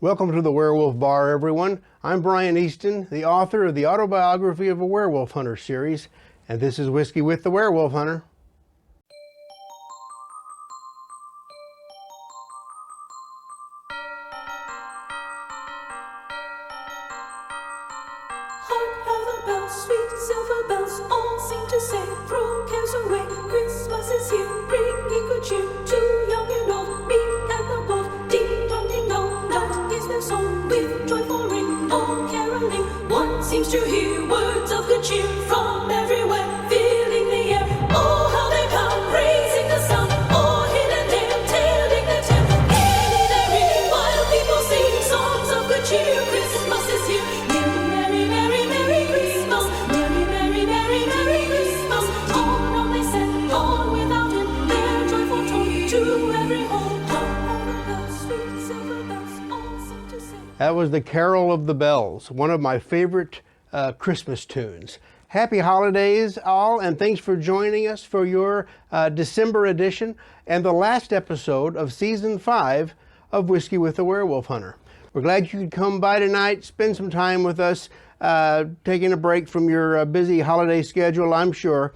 Welcome to the Werewolf Bar, everyone. I'm Brian Easton, the author of the Autobiography of a Werewolf Hunter series, and this is Whiskey with the Werewolf Hunter. Hark how the bells, sweet silver bells, all seem to say, throw cares away, Christmas is here, bringing good cheer to young and old, meek and the bold. Ding dong, that is their song, with joyful ring, all caroling. One seems to hear words of good cheer from everywhere, filling the air. Oh, how they come, raising the sound, all hidden there, telling their tale. Gayly they ring, while people sing songs of good cheer. Christmas is here. Merry, merry, merry Christmas. Merry, merry, merry, merry Christmas. On they send, on without end, their joyful tone to every home. Hark the bells, sweet silver bells, all seem to say. That was the Carol of the Bells, one of my favorite Christmas tunes. Happy holidays all, and thanks for joining us for your December edition and the last episode of Season 5 of Whiskey with the Werewolf Hunter. We're glad you could come by tonight, spend some time with us, taking a break from your busy holiday schedule, I'm sure.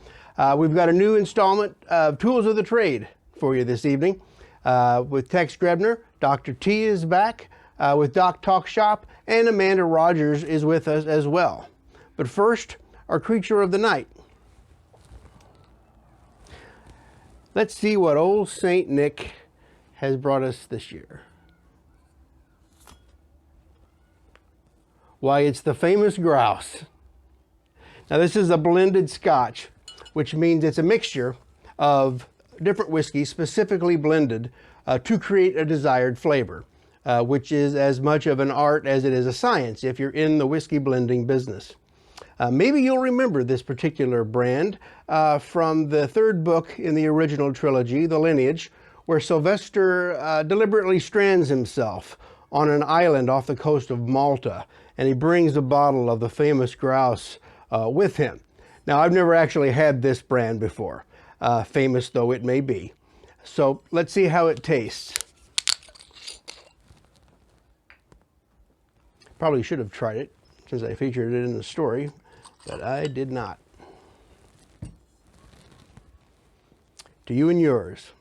We've got a new installment of Tools of the Trade for you this evening with Tex Grebner. Dr. T is back with Doc Talk Shop, and Amanda Rogers is with us as well. But first, our creature of the night. Let's see what old Saint Nick has brought us this year. Why, it's the famous grouse. Now, this is a blended Scotch, which means it's a mixture of different whiskeys specifically blended to create a desired flavor, which is as much of an art as it is a science if you're in the whiskey blending business. Maybe you'll remember this particular brand from the third book in the original trilogy, The Lineage, where Sylvester deliberately strands himself on an island off the coast of Malta, and he brings a bottle of the famous grouse with him. Now, I've never actually had this brand before, famous though it may be. So let's see how it tastes. Probably should have tried it since I featured it in the story, but I did not. To you and yours.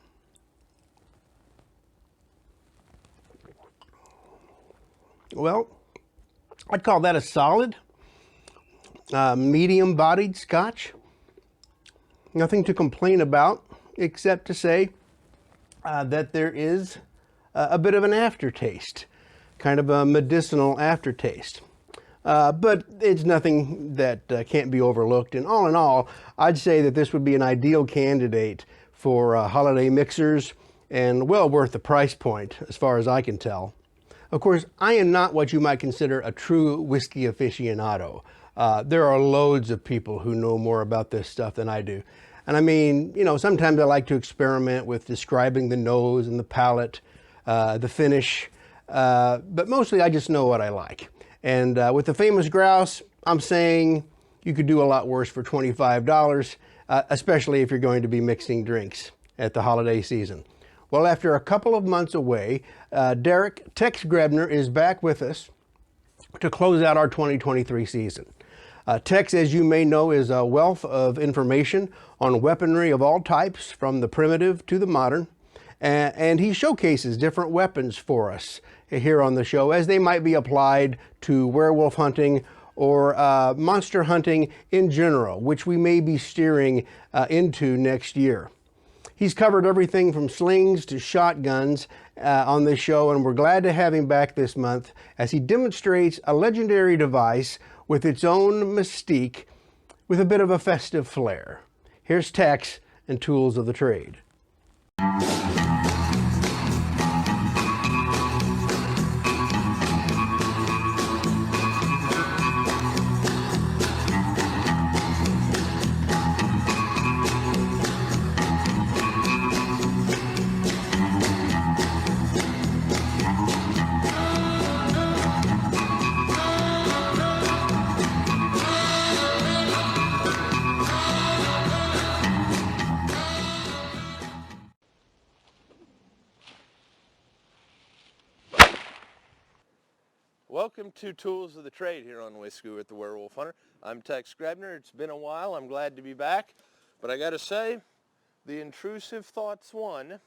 Well, I'd call that a solid, medium-bodied Scotch. Nothing to complain about, except to say that there is a bit of an aftertaste, kind of a medicinal aftertaste. But it's nothing that can't be overlooked. And all in all, I'd say that this would be an ideal candidate for holiday mixers and well worth the price point, as far as I can tell. Of course, I am not what you might consider a true whiskey aficionado. There are loads of people who know more about this stuff than I do. And I mean, you know, sometimes I like to experiment with describing the nose and the palate, the finish, but mostly I just know what I like. And with the famous grouse, I'm saying you could do a lot worse for $25, especially if you're going to be mixing drinks at the holiday season. Well, after a couple of months away, Derek Tex Grebner is back with us to close out our 2023 season. Tex, as you may know, is a wealth of information on weaponry of all types, from the primitive to the modern, and he showcases different weapons for us here on the show as they might be applied to werewolf hunting or monster hunting in general, which we may be steering into next year. He's covered everything from slings to shotguns on this show, and we're glad to have him back this month as he demonstrates a legendary device with its own mystique with a bit of a festive flair. Here's Tex and Tools of the Trade. Welcome to Tools of the Trade here on Whiskey with the Werewolf Hunter. I'm Tex Grebner. It's been a while. I'm glad to be back. But I got to say, the intrusive thoughts won.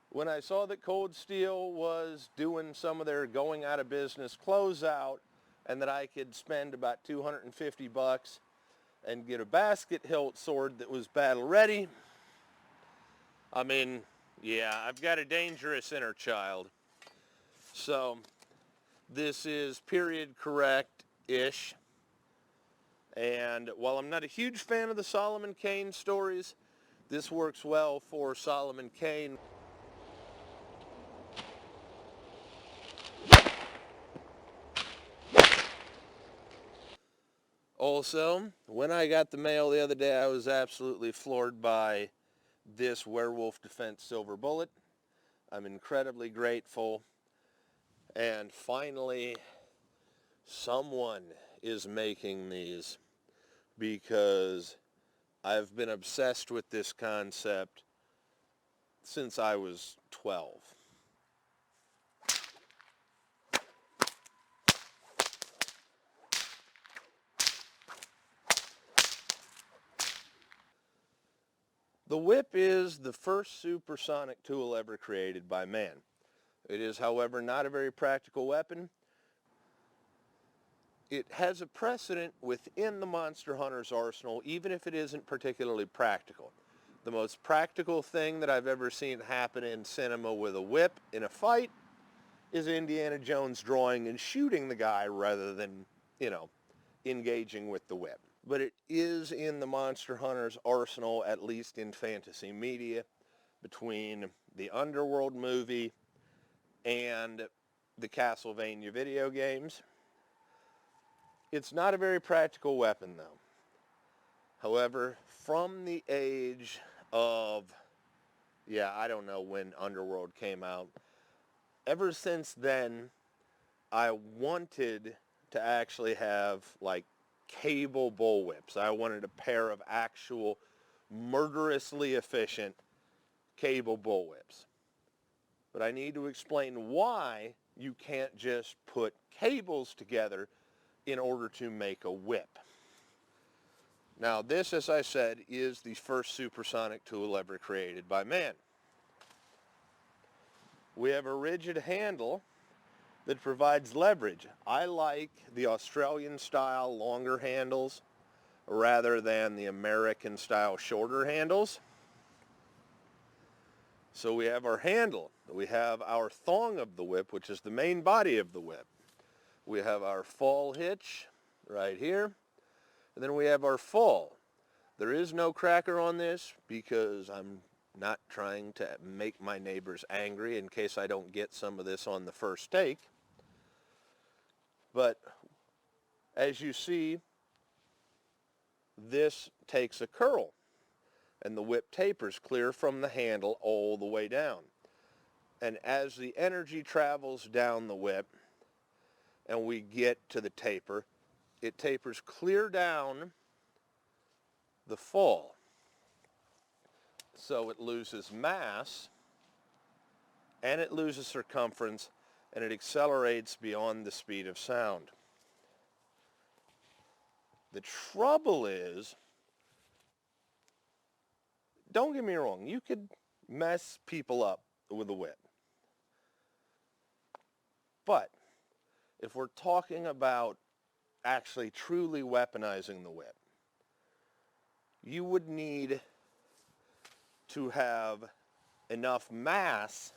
When I saw that Cold Steel was doing some of their going out of business closeout and that I could spend about $250 and get a basket hilt sword that was battle ready, I mean, yeah, I've got a dangerous inner child. So this is period correct-ish. And while I'm not a huge fan of the Solomon Kane stories, this works well for Solomon Kane. Also, when I got the mail the other day, I was absolutely floored by this Werewolf Defense Silver Bullet. I'm incredibly grateful. And finally, someone is making these, because I've been obsessed with this concept since I was 12. The whip is the first supersonic tool ever created by man. It is, however, not a very practical weapon. It has a precedent within the Monster Hunter's arsenal, even if it isn't particularly practical. The most practical thing that I've ever seen happen in cinema with a whip in a fight is Indiana Jones drawing and shooting the guy rather than, engaging with the whip. But it is in the Monster Hunter's arsenal, at least in fantasy media, between the Underworld movie and the Castlevania video games. It's not a very practical weapon, though. However, from the age of, I don't know when Underworld came out, ever since then, I wanted to actually have, cable bullwhips. I wanted a pair of actual murderously efficient cable bullwhips. But I need to explain why you can't just put cables together in order to make a whip. Now this, as I said, is the first supersonic tool ever created by man. We have a rigid handle that provides leverage. I like the Australian style longer handles rather than the American style shorter handles. So we have our handle. We have our thong of the whip, which is the main body of the whip. We have our fall hitch right here. And then we have our fall. There is no cracker on this because I'm not trying to make my neighbors angry in case I don't get some of this on the first take. But as you see, this takes a curl, and the whip tapers clear from the handle all the way down. And as the energy travels down the whip and we get to the taper, it tapers clear down the fall. So it loses mass, and it loses circumference, and it accelerates beyond the speed of sound. The trouble is, don't get me wrong, you could mess people up with a whip. But if we're talking about actually truly weaponizing the whip, you would need to have enough mass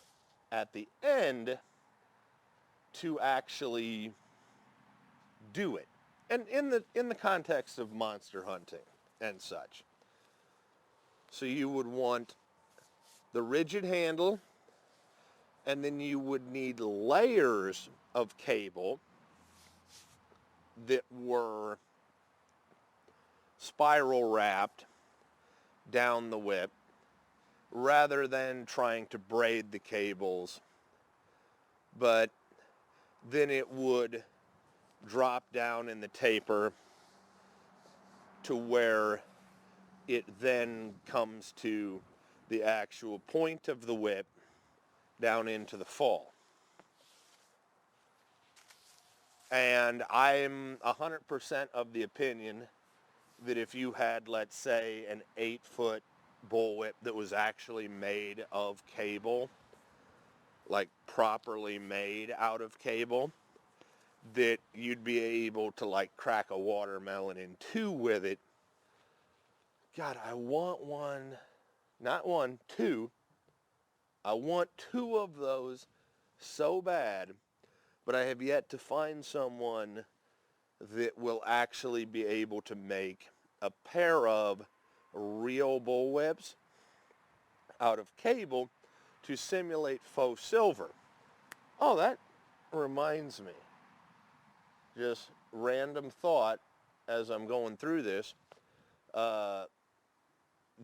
at the end to actually do it. And in the context of monster hunting and such. So you would want the rigid handle, and then you would need layers of cable that were spiral wrapped down the whip rather than trying to braid the cables. But then it would drop down in the taper to where it then comes to the actual point of the whip down into the fall. And I'm 100% of the opinion that if you had, let's say, an 8-foot bullwhip that was actually made of cable, like properly made out of cable, that you'd be able to like crack a watermelon in two with it. God, I want one, not one, two. I want two of those so bad, but I have yet to find someone that will actually be able to make a pair of real bullwhips out of cable to simulate faux silver. Oh, that reminds me. Just random thought as I'm going through this.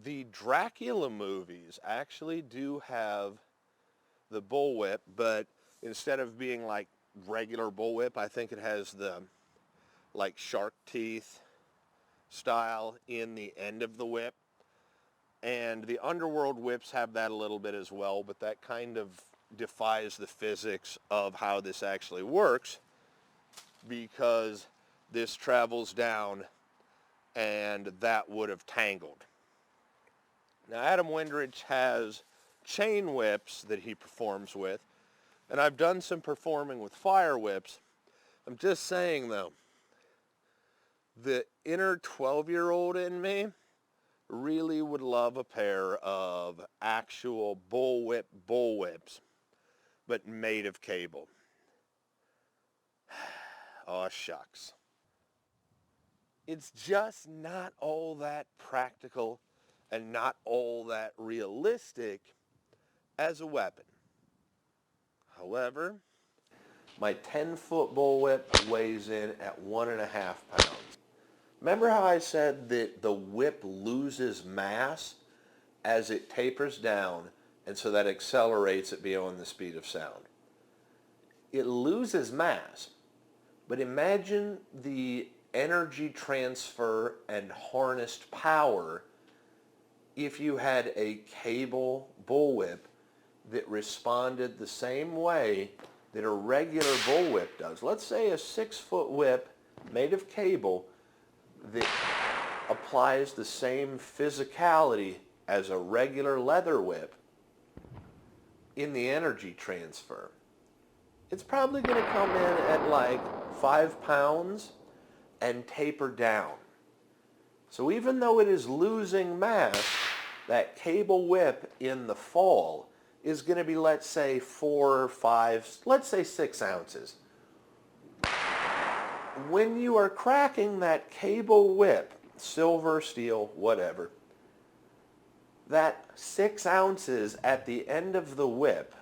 The Dracula movies actually do have the bullwhip, but instead of being like regular bullwhip, I think it has the like shark teeth style in the end of the whip. And the Underworld whips have that a little bit as well, but that kind of defies the physics of how this actually works, because this travels down and that would have tangled. Now, Adam Windridge has chain whips that he performs with, and I've done some performing with fire whips. I'm just saying though, the inner 12-year-old in me really would love a pair of actual bullwhips, but made of cable. Oh, shucks. It's just not all that practical and not all that realistic as a weapon. However, my 10-foot bullwhip weighs in at 1.5 pounds. Remember how I said that the whip loses mass as it tapers down, and so that accelerates it beyond the speed of sound? It loses mass, but imagine the energy transfer and harnessed power if you had a cable bullwhip that responded the same way that a regular bullwhip does. Let's say a 6-foot whip made of cable that applies the same physicality as a regular leather whip in the energy transfer. It's probably going to come in at like 5 pounds and taper down. So even though it is losing mass, that cable whip in the fall is going to be, let's say, 4 or 5, let's say 6 ounces. When you are cracking that cable whip, silver, steel, whatever, that 6 ounces at the end of the whip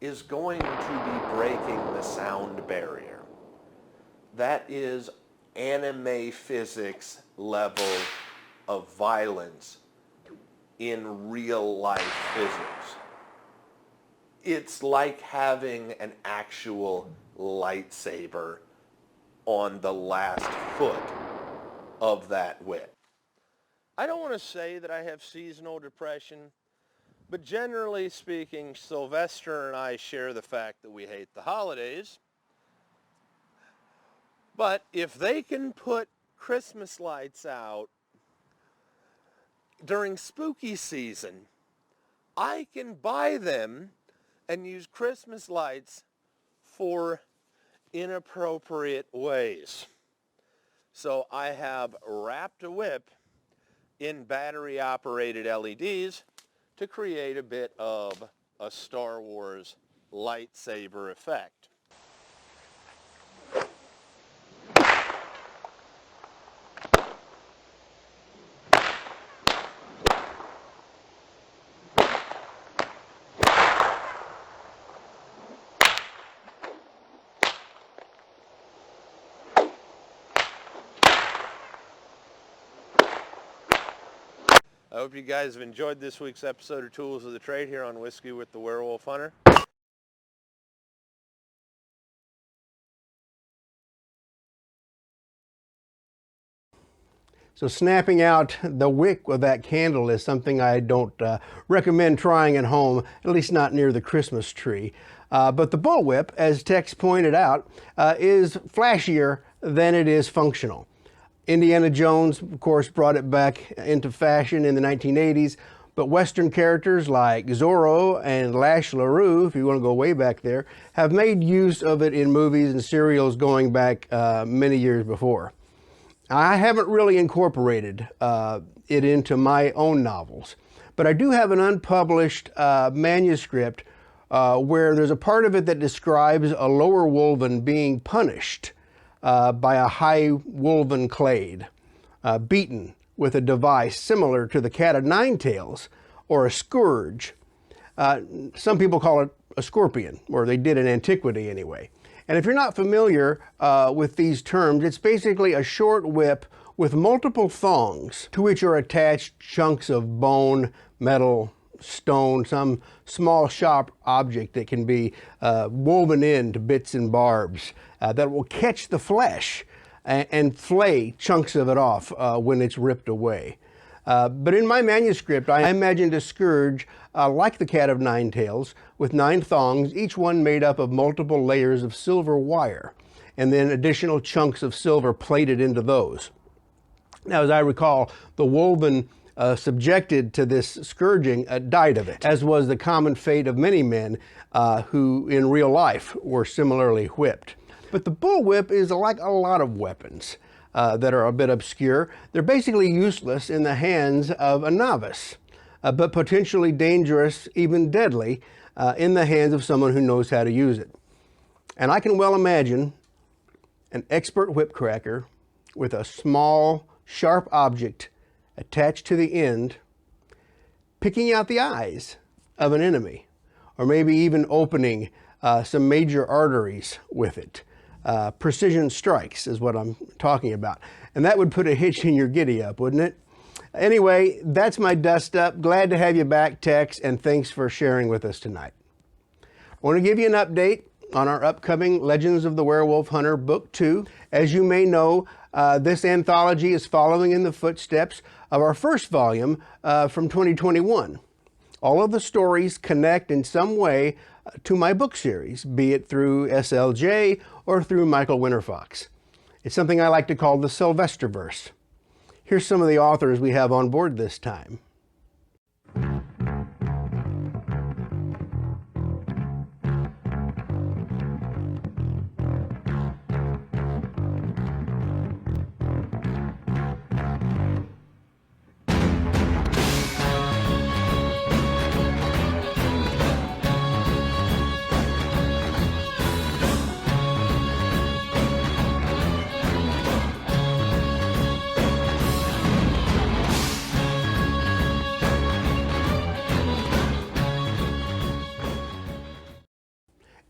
is going to be breaking the sound barrier. That is anime physics level of violence in real life physics. It's like having an actual lightsaber on the last foot of that whip. I don't want to say that I have seasonal depression, but generally speaking, Sylvester and I share the fact that we hate the holidays. But if they can put Christmas lights out during spooky season, I can buy them and use Christmas lights for inappropriate ways. So I have wrapped a whip in battery-operated LEDs to create a bit of a Star Wars lightsaber effect. I hope you guys have enjoyed this week's episode of Tools of the Trade here on Whiskey with the Werewolf Hunter. So snapping out the wick of that candle is something I don't recommend trying at home, at least not near the Christmas tree. But the bullwhip, as Tex pointed out, is flashier than it is functional. Indiana Jones, of course, brought it back into fashion in the 1980s, but Western characters like Zorro and Lash LaRue, if you want to go way back there, have made use of it in movies and serials going back many years before. I haven't really incorporated it into my own novels, but I do have an unpublished manuscript where there's a part of it that describes a lower wolven being punished by a high wolven clade, beaten with a device similar to the cat of nine tails or a scourge. Some people call it a scorpion, or they did in antiquity anyway. And if you're not familiar with these terms, it's basically a short whip with multiple thongs to which are attached chunks of bone, metal, stone, some small sharp object that can be woven into bits and barbs that will catch the flesh and flay chunks of it off when it's ripped away. But in my manuscript, I imagined a scourge like the cat of nine tails with 9 thongs, each one made up of multiple layers of silver wire, and then additional chunks of silver plated into those. Now, as I recall, the woven subjected to this scourging died of it, as was the common fate of many men who in real life were similarly whipped. But the bullwhip is like a lot of weapons that are a bit obscure. They're basically useless in the hands of a novice, but potentially dangerous, even deadly, in the hands of someone who knows how to use it. And I can well imagine an expert whipcracker with a small, sharp object attached to the end, picking out the eyes of an enemy, or maybe even opening some major arteries with it. Precision strikes is what I'm talking about. And that would put a hitch in your giddy up, wouldn't it? Anyway, that's my dust up. Glad to have you back, Tex, and thanks for sharing with us tonight. I want to give you an update on our upcoming Legends of the Werewolf Hunter Book 2. As you may know, this anthology is following in the footsteps of our first volume from 2021. All of the stories connect in some way to my book series, be it through SLJ or through Michael Winterfox. It's something I like to call the Sylvesterverse. Here's some of the authors we have on board this time.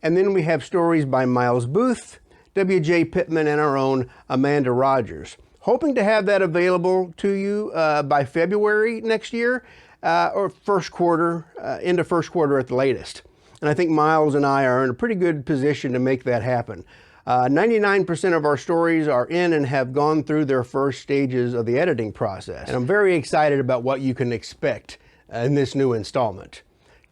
And then we have stories by Miles Booth, W.J. Pittman, and our own Amanda Rogers. Hoping to have that available to you by February next year, or first quarter, into first quarter at the latest. And I think Miles and I are in a pretty good position to make that happen. 99% of our stories are in and have gone through their first stages of the editing process. And I'm very excited about what you can expect in this new installment.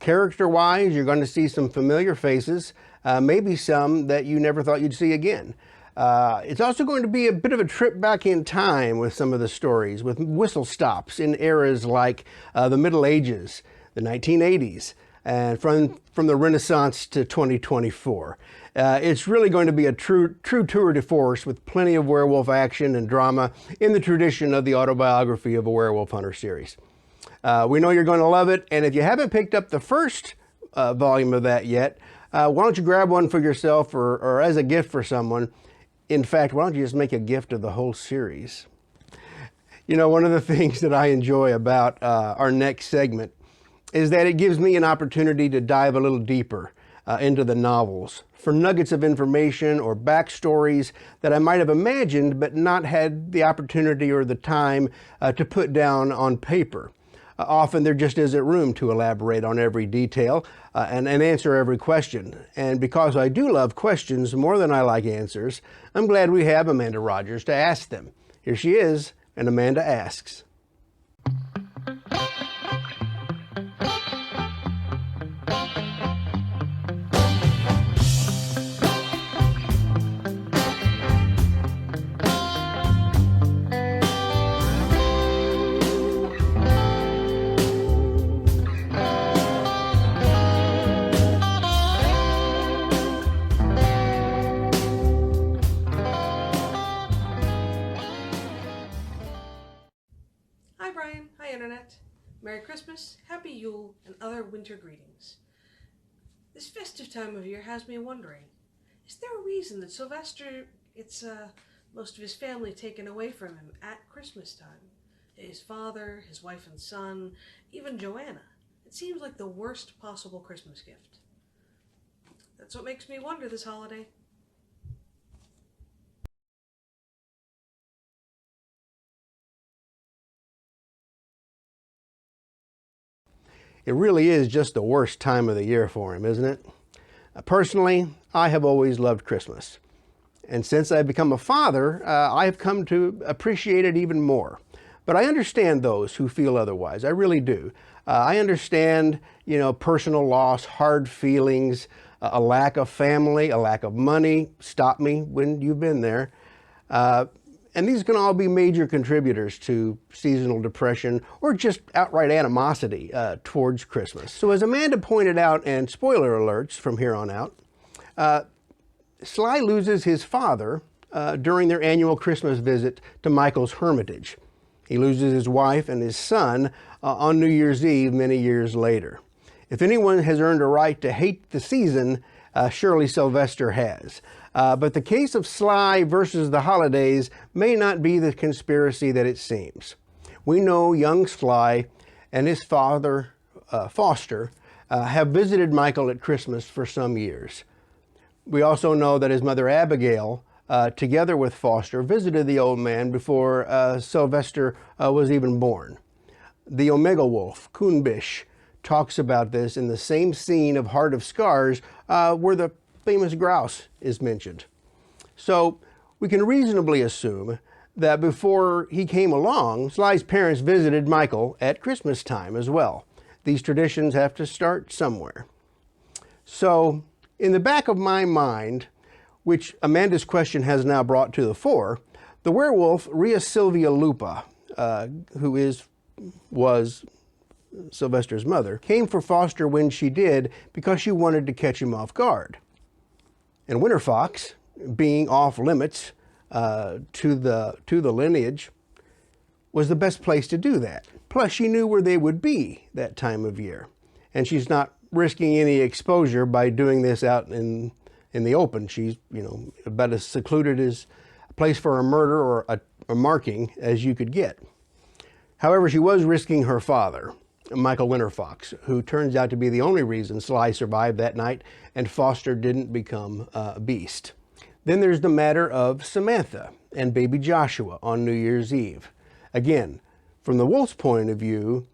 Character-wise, you're going to see some familiar faces, maybe some that you never thought you'd see again. It's also going to be a bit of a trip back in time with some of the stories, with whistle stops in eras like the Middle Ages, the 1980s, and from the Renaissance to 2024. It's really going to be a true tour de force with plenty of werewolf action and drama in the tradition of the Autobiography of a Werewolf Hunter series. We know you're going to love it, and if you haven't picked up the first volume of that yet, why don't you grab one for yourself or as a gift for someone? In fact, why don't you just make a gift of the whole series? You know, one of the things that I enjoy about our next segment is that it gives me an opportunity to dive a little deeper into the novels for nuggets of information or backstories that I might have imagined but not had the opportunity or the time to put down on paper. Often there just isn't room to elaborate on every detail and answer every question. And because I do love questions more than I like answers, I'm glad we have Amanda Rogers to ask them. Here she is, and Amanda asks. Clarinet. Merry Christmas, Happy Yule, and other winter greetings. This festive time of year has me wondering, is there a reason that Sylvester gets most of his family taken away from him at Christmas time? His father, his wife and son, even Joanna. It seems like the worst possible Christmas gift. That's what makes me wonder this holiday. It really is just the worst time of the year for him, isn't it? Personally, I have always loved Christmas. And since I've become a father, I have come to appreciate it even more. But I understand those who feel otherwise. I really do. I understand, personal loss, hard feelings, a lack of family, a lack of money. Stop me when you've been there. And these can all be major contributors to seasonal depression or just outright animosity towards Christmas. So as Amanda pointed out, and spoiler alerts from here on out, Sly loses his father during their annual Christmas visit to Michael's hermitage. He loses his wife and his son on New Year's Eve many years later. If anyone has earned a right to hate the season, surely Sylvester has. But the case of Sly versus the holidays may not be the conspiracy that it seems. We know young Sly and his father, Foster, have visited Michael at Christmas for some years. We also know that his mother Abigail, together with Foster, visited the old man before Sylvester was even born. The Omega Wolf, Kuhnbisch, talks about this in the same scene of Heart of Scars where the famous grouse is mentioned. So we can reasonably assume that before he came along, Sly's parents visited Michael at Christmas time as well. These traditions have to start somewhere. So in the back of my mind, which Amanda's question has now brought to the fore, the werewolf Rhea Silvia Lupa, who was Sylvester's mother, came for Foster when she did because she wanted to catch him off guard. And Winter Fox, being off limits to the lineage, was the best place to do that. Plus, she knew where they would be that time of year, and she's not risking any exposure by doing this out in the open. She's about as secluded as a place for a murder or a marking as you could get. However, she was risking her father, Michael Winterfox, who turns out to be the only reason Sly survived that night and Foster didn't become a beast. Then there's the matter of Samantha and baby Joshua on New Year's Eve. Again, from the wolf's point of view,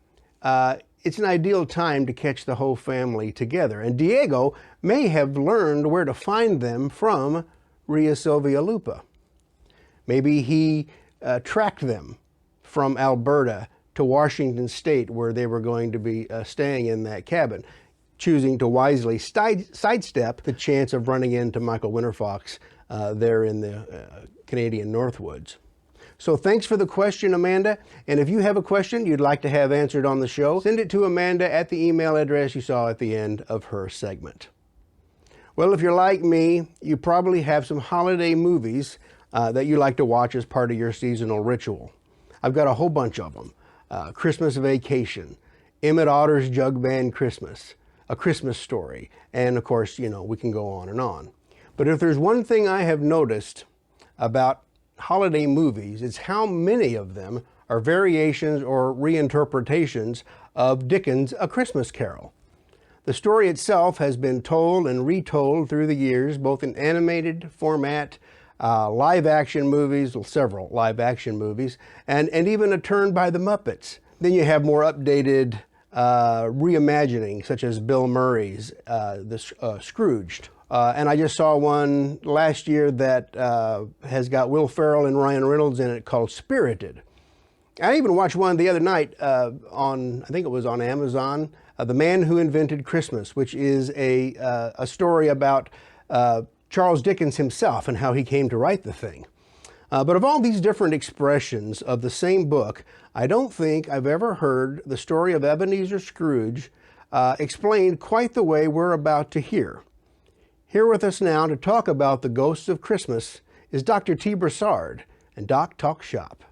it's an ideal time to catch the whole family together. And Diego may have learned where to find them from Rhea Silvia Lupa. Maybe he tracked them from Alberta to Washington State, where they were going to be staying in that cabin, choosing to wisely sidestep the chance of running into Michael Winterfox there in the Canadian Northwoods. So thanks for the question, Amanda. And if you have a question you'd like to have answered on the show, send it to Amanda at the email address you saw at the end of her segment. Well, if you're like me, you probably have some holiday movies that you like to watch as part of your seasonal ritual. I've got a whole bunch of them. Christmas Vacation, Emmett Otter's Jug Band Christmas, A Christmas Story, and of course, we can go on and on. But if there's one thing I have noticed about holiday movies, it's how many of them are variations or reinterpretations of Dickens' A Christmas Carol. The story itself has been told and retold through the years, both in animated format, live action movies, several live action movies, and even a turn by the Muppets. Then you have more updated reimagining, such as Bill Murray's Scrooged. And I just saw one last year that has got Will Ferrell and Ryan Reynolds in it called Spirited. I even watched one the other night I think it was on Amazon, The Man Who Invented Christmas, which is a story about Charles Dickens himself and how he came to write the thing. But of all these different expressions of the same book, I don't think I've ever heard the story of Ebenezer Scrooge explained quite the way we're about to hear. Here with us now to talk about the ghosts of Christmas is Dr. T. Broussard and Doc Talk Shop.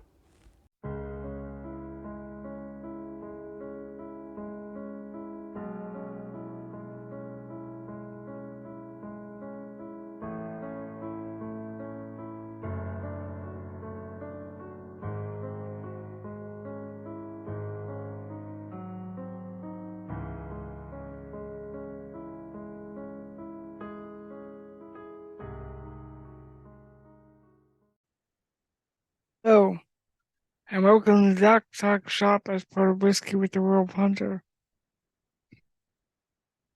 and welcome to Doc Talk Shop as part of Whiskey with the World Hunter.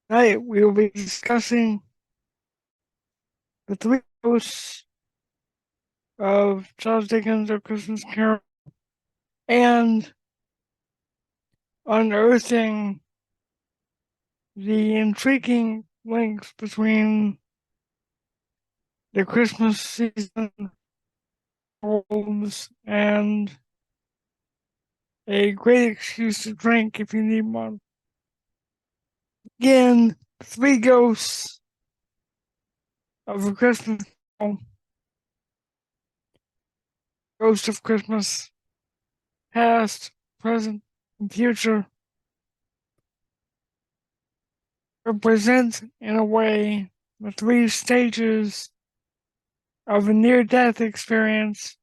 Tonight we will be discussing the three ghosts of Charles Dickens' A Christmas Carol and unearthing the intriguing links between the Christmas season wolves and a great excuse to drink if you need one. Again, three ghosts of A Christmas Carol. Ghost of Christmas, past, present, and future, represent in a way the three stages of a near-death experience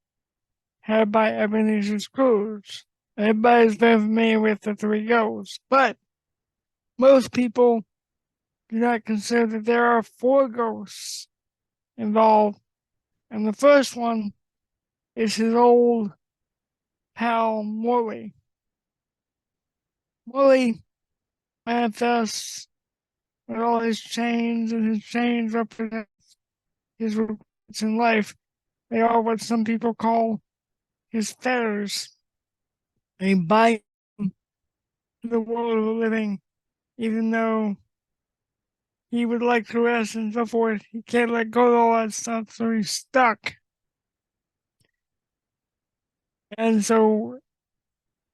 had by Ebenezer Scrooge. Everybody's very familiar with the three ghosts, but most people do not consider that there are four ghosts involved, and the first one is his old pal Morley. Morley manifests with all his chains, and his chains represent his regrets in life. They are what some people call his fetters. They bind him to the world of the living, even though he would like to rest and so forth. He can't let go of all that stuff, so he's stuck. And so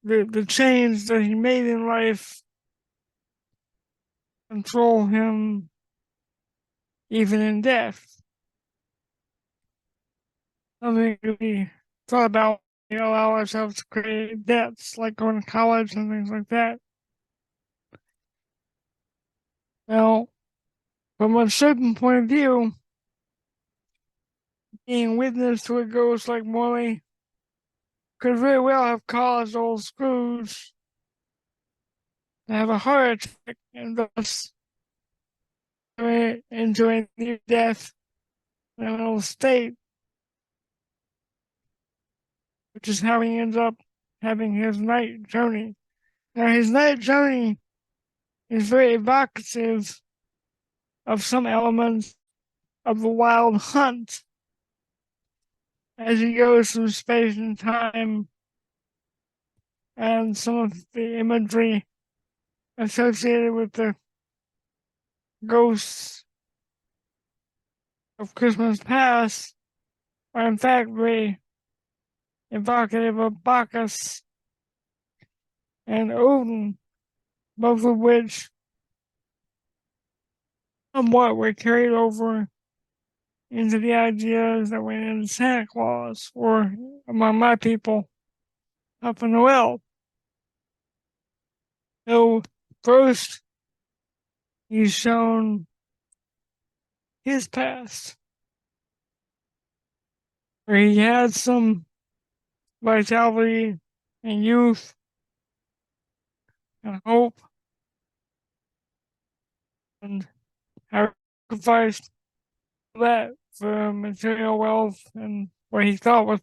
the chains that he made in life control him even in death. Something we thought about, allow ourselves to create debts, like going to college and things like that. Now, from a certain point of view, being witness to a ghost like Morley could very well have caused old Scrooge to have a heart attack and thus into a near-death mental state, which is how he ends up having his night journey. Now, his night journey is very evocative of some elements of the Wild Hunt as he goes through space and time, and some of the imagery associated with the ghosts of Christmas past are in fact very evocative of Bacchus and Odin, both of which somewhat were carried over into the ideas that went into Santa Claus, or among my people, Papa Noel. So first, he's shown his past, where he had some vitality and youth and hope, and I sacrificed that for material wealth and what he thought would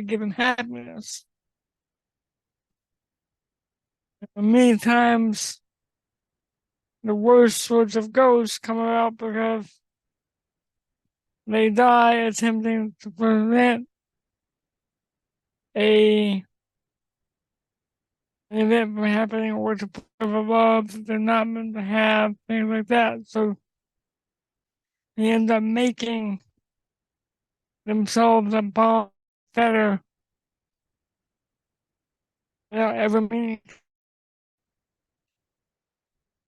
give him happiness. And many times, the worst sorts of ghosts come about because they die attempting to prevent an event from happening, or to preserve a love that they're not meant to have, things like that. So they end up making themselves a bond better without ever meaning.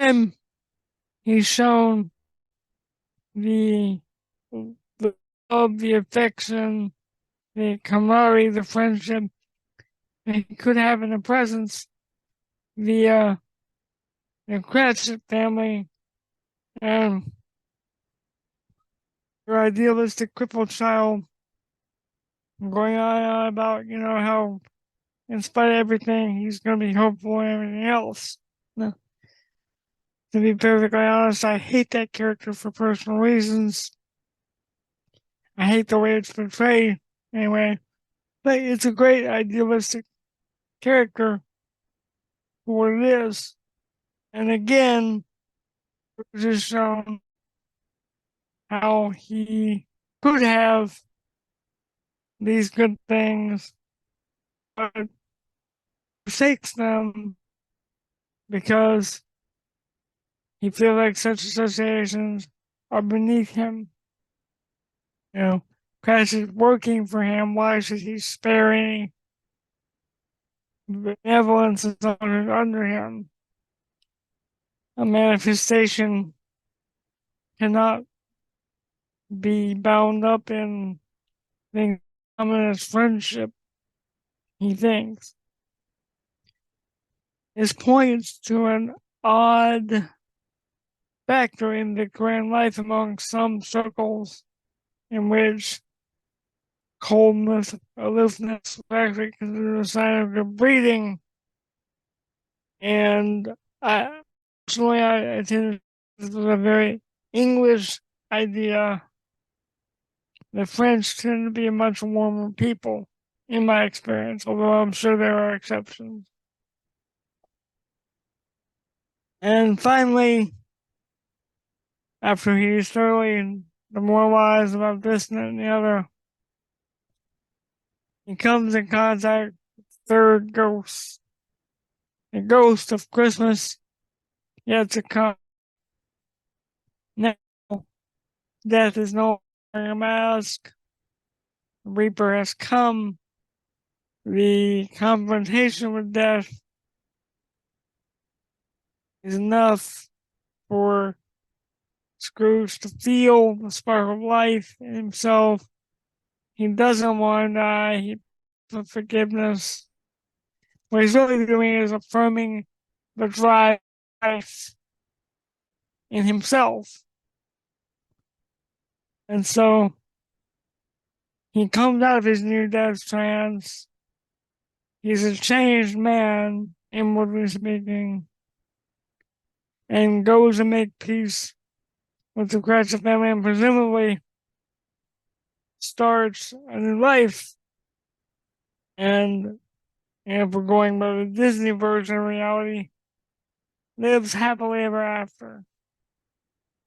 And he's shown the love, the affection, the camaraderie, the friendship that he could have in the presence via the Cratchit family and their idealistic crippled child going on about, how in spite of everything, he's going to be hopeful and everything else. No. To be perfectly honest, I hate that character for personal reasons. I hate the way it's portrayed, anyway. But it's a great idealistic character for what it is. And again, it just shown how he could have these good things, but forsakes them because he feels like such associations are beneath him. You know, Christ is working for him. Why should he spare any benevolence under him? A manifestation cannot be bound up in things common as friendship, he thinks. This points to an odd factor in the grand life among some circles in which coldness, aloofness was actually considered a sign of good breeding. And personally, I think this was a very English idea. The French tend to be a much warmer people, in my experience, although I'm sure there are exceptions. And finally, after he's thoroughly demoralized about this and the other, he comes in contact with the third ghost, the ghost of Christmas yet to come. Now, death is no longer a mask. The Reaper has come. The confrontation with death is enough for Scrooge to feel the spark of life in himself. He doesn't want to die. He for forgiveness. What he's really doing is affirming the drive in himself. And so he comes out of his near death trance. He's a changed man, inwardly speaking, and goes to make peace with the Cratchit family and presumably starts a new life. And if we're going by the Disney version of reality, lives happily ever after.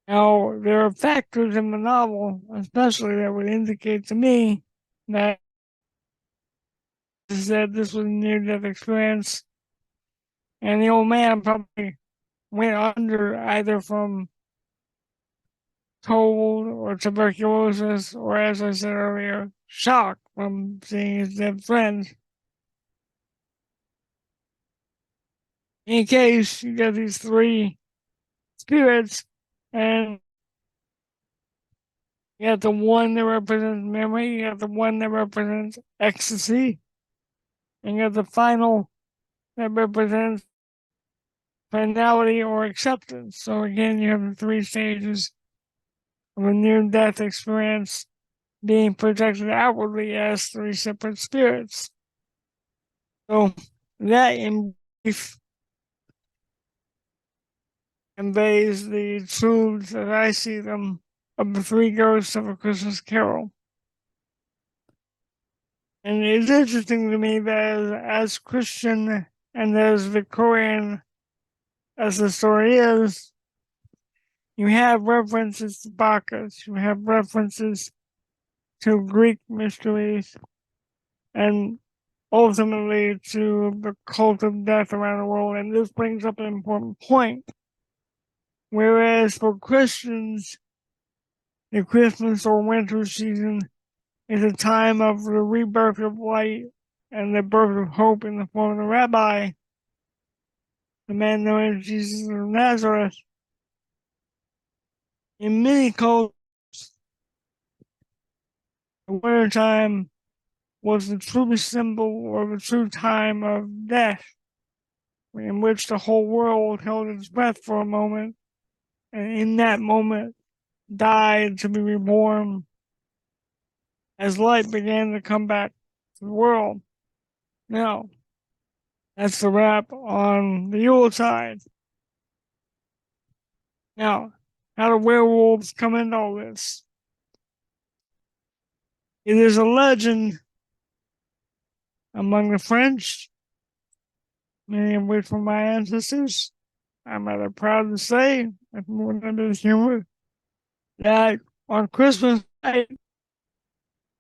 Now, there are factors in the novel, especially that would indicate to me that this was a near-death experience, and the old man probably went under either from cold or tuberculosis, or as I said earlier, shock from seeing his dead friends. In case you get these three spirits, and you got the one that represents memory, you got the one that represents ecstasy, and you got the final that represents finality or acceptance. So again, you have the three stages of a near-death experience being projected outwardly as three separate spirits. So that in brief conveys the truths as I see them of the three ghosts of A Christmas Carol. And it's interesting to me that as Christian and as Victorian as the story is, you have references to Bacchus, you have references to Greek mysteries, and ultimately to the cult of death around the world. And this brings up an important point. Whereas for Christians, the Christmas or winter season is a time of the rebirth of light and the birth of hope in the form of the rabbi, the man known as Jesus of Nazareth. In many cultures, the winter time was the true symbol or the true time of death, in which the whole world held its breath for a moment, and in that moment died to be reborn as light began to come back to the world. Now, that's the wrap on the Yuletide. Now, how do werewolves come into all this? It is a legend among the French, many of which were my ancestors. I'm rather proud to say, with more than a bit of humor, that on Christmas night,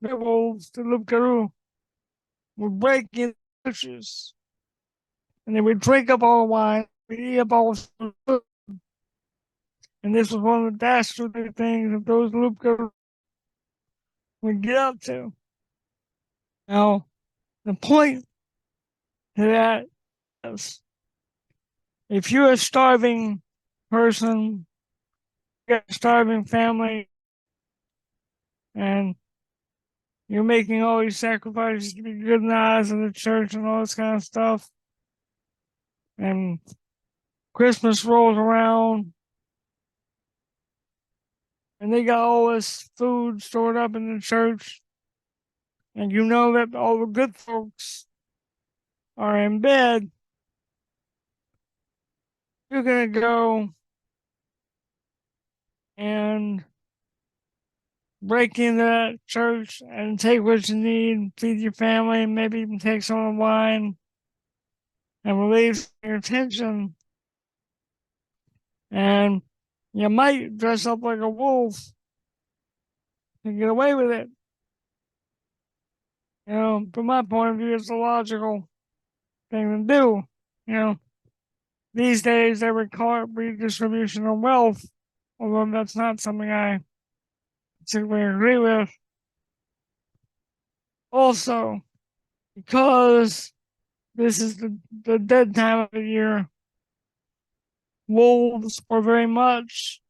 the wolves, the loup-garou, would break in churches, and they would drink up all the wine, eat up all the food. And this was one of the dastardly things that those loup-garou would get up to. Now, the point to that is, if you're a starving person, you got a starving family, and you're making all these sacrifices to be good in the eyes of the church and all this kind of stuff, and Christmas rolls around, and they got all this food stored up in the church, and you know that all the good folks are in bed, you're gonna go and break into that church and take what you need, feed your family, maybe even take some of the wine and relieve your tension. And you might dress up like a wolf and get away with it. You know, from my point of view, it's a logical thing to do. You know, these days they would call it redistribution of wealth, although that's not something I particularly agree with. Also, because this is the dead time of the year, wolves were very much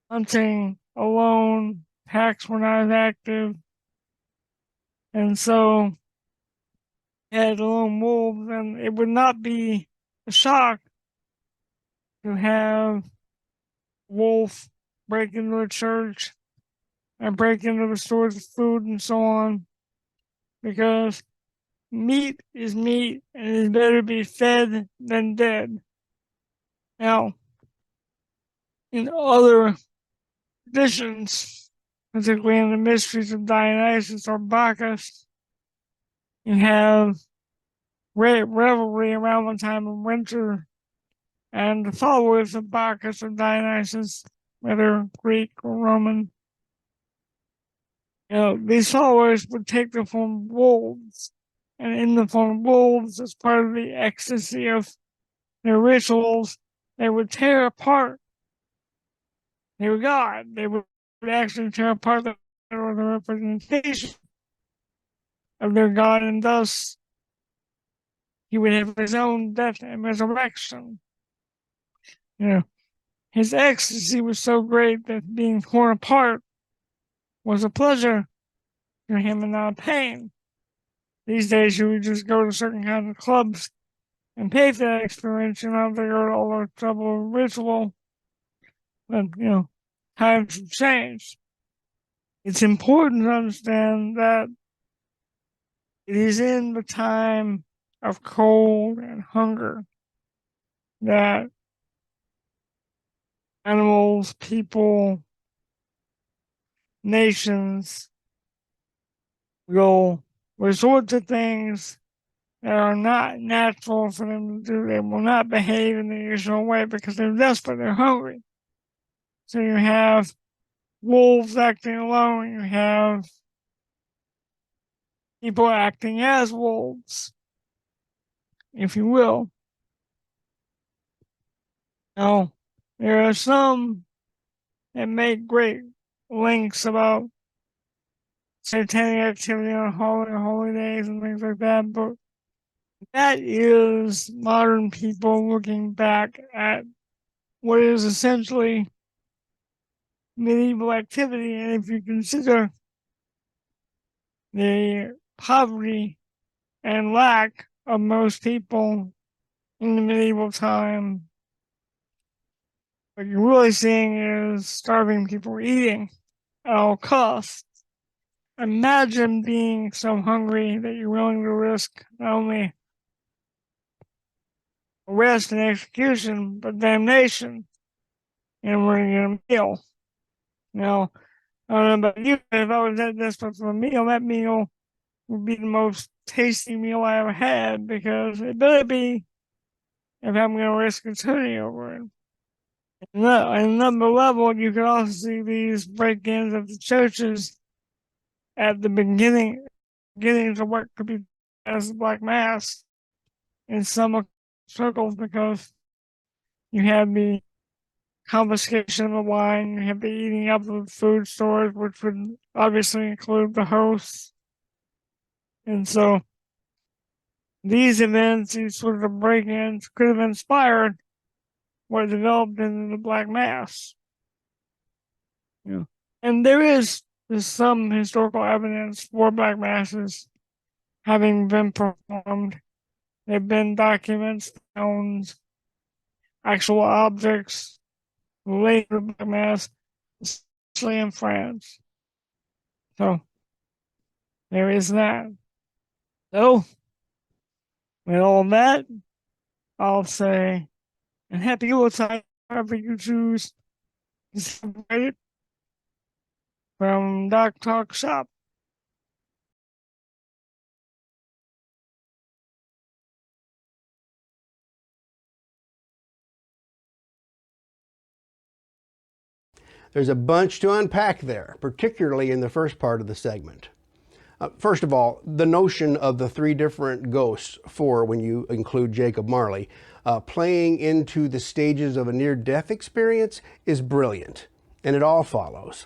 hunting alone, packs were not as active, and so had lone wolves, and it would not be a shock to have wolf break into a church and break into the stores of food and so on, because meat is meat and it is better to be fed than dead. Now, in other traditions, particularly in the mysteries of Dionysus or Bacchus, you have revelry around the time of winter, and the followers of Bacchus or Dionysus, whether Greek or Roman, these followers would take the form of wolves, and in the form of wolves, as part of the ecstasy of their rituals, they would tear apart their god. They would actually tear apart the representation of their god, and thus he would have his own death and resurrection. His ecstasy was so great that being torn apart was a pleasure to him and not a pain. These days, you would just go to certain kinds of clubs and pay for that experience. You don't have to go to all the trouble of ritual. But, times have changed. It's important to understand that it is in the time of cold and hunger that animals, people, nations will resort to things that are not natural for them to do. They will not behave in the usual way because they're desperate, they're hungry. So you have wolves acting alone, you have people acting as wolves, if you will. Now, there are some that make great links about satanic activity on holy days and things like that, but that is modern people looking back at what is essentially medieval activity. And if you consider the poverty and lack of most people in the medieval time, what you're really seeing is starving people eating at all costs. Imagine being so hungry that you're willing to risk not only arrest and execution, but damnation in order to get a meal. Now, I don't know about you, but if I was that desperate for a meal, that meal would be the most tasty meal I ever had, because it better be if I'm going to risk continuing over it. And another level, you could also see these break-ins of the churches at the beginnings of what could be as the Black Mass in some circles, because you have the confiscation of the wine, you have the eating up of food stores, which would obviously include the hosts. And so these events, these sort of break-ins, could have inspired what developed into the Black Mass. Yeah. And there's some historical evidence for Black Masses having been performed. There have been documents, stones, actual objects related to Black Mass, especially in France. So there is that. So with all that, I'll say, and happy Yuletide, wherever you choose to celebrate it, from Doc Talk Shop. There's a bunch to unpack there, particularly in the first part of the segment. First of all, the notion of the three different ghosts, four when you include Jacob Marley, playing into the stages of a near-death experience is brilliant, and it all follows.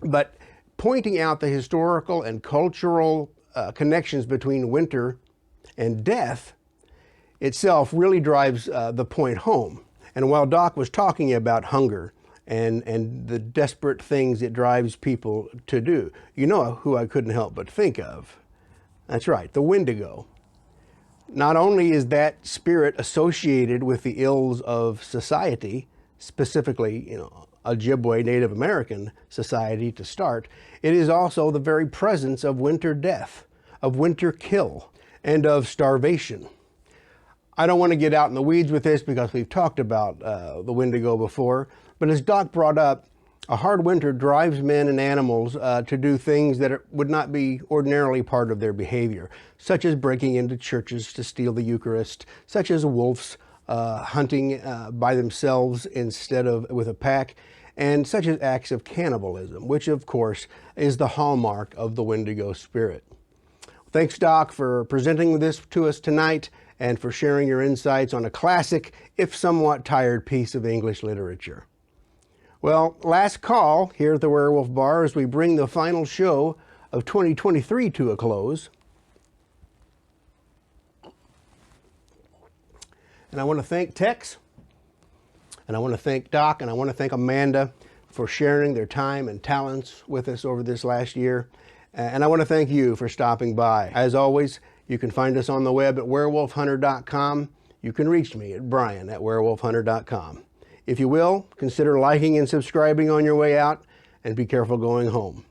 But pointing out the historical and cultural connections between winter and death itself really drives the point home. And while Doc was talking about hunger and the desperate things it drives people to do, you know who I couldn't help but think of. That's right, the Wendigo. Not only is that spirit associated with the ills of society, specifically, Ojibwe Native American society to start, it is also the very presence of winter death, of winter kill, and of starvation. I don't want to get out in the weeds with this because we've talked about the Wendigo before, but as Doc brought up, a hard winter drives men and animals to do things that would not be ordinarily part of their behavior, such as breaking into churches to steal the Eucharist, such as wolves hunting by themselves instead of with a pack, and such as acts of cannibalism, which of course is the hallmark of the Wendigo spirit. Thanks, Doc, for presenting this to us tonight and for sharing your insights on a classic, if somewhat tired, piece of English literature. Well, last call here at the Werewolf Bar as we bring the final show of 2023 to a close. And I want to thank Tex, and I want to thank Doc, and I want to thank Amanda for sharing their time and talents with us over this last year. And I want to thank you for stopping by. As always, you can find us on the web at werewolfhunter.com. You can reach me at brian@werewolfhunter.com. If you will, consider liking and subscribing on your way out, and be careful going home.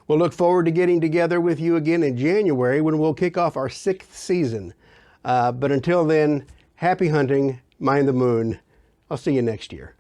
We'll look forward to getting together with you again in January when we'll kick off our 6th season. But until then, happy hunting, mind the moon. I'll see you next year.